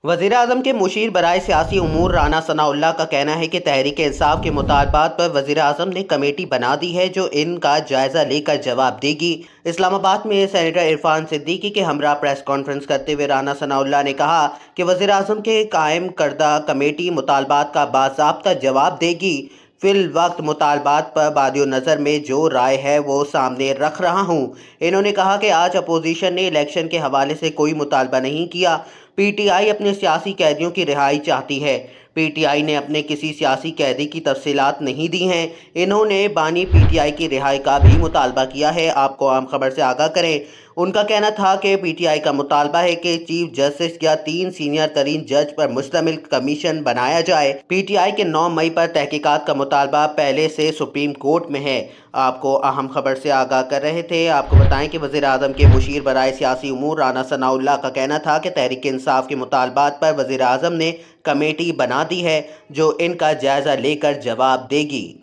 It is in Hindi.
वज़ीर-ए-आज़म के मुशीर बराए सियासी उमूर राना सनाउल्लाह का कहना है कि तहरीक-ए-इंसाफ के मुतालबात पर वज़ीर-ए-आज़म ने कमेटी बना दी है जो इनका जायज़ा लेकर जवाब देगी। इस्लामाबाद में सेनेटर इरफान सिद्दीकी के हमरा प्रेस कॉन्फ्रेंस करते हुए राना सनाउल्लाह ने कहा कि वज़ीर-ए-आज़म के कायम करदा कमेटी मुतालबात का बाज़ाब्ता जवाब देगी। फिल वक्त मुतालबात पर बादियो नज़र में जो राय है वो सामने रख रहा हूँ। इन्होंने कहा कि आज अपोजिशन ने इलेक्शन के हवाले से कोई मुतालबा नहीं किया। पीटीआई अपने सियासी कैदियों की रिहाई चाहती है। पीटीआई ने अपने किसी सियासी कैदी की तफसीलात नहीं दी हैं। इन्होंने बानी पीटीआई की रिहाई का भी मुतालबा किया है। आपको आम खबर से आगाह करें। उनका कहना था कि पीटीआई का मुतालबा है कि चीफ जस्टिस या 3 सीनियर तरीन जज पर मुश्तमिल कमीशन बनाया जाए। पीटीआई के 9 मई पर तहकीकात का मुतालबा पहले से सुप्रीम कोर्ट में है। आपको अहम खबर से आगाह कर रहे थे। आपको बताएं कि वज़ीर-ए-आज़म के मुशीर बराए सियासी उमूर राना सनाउल्लाह का कहना था कि तहरीक-ए-इंसाफ के मुतालबात पर वज़ीर-ए-आज़म ने कमेटी बना दी है जो इनका जायज़ा लेकर जवाब देगी।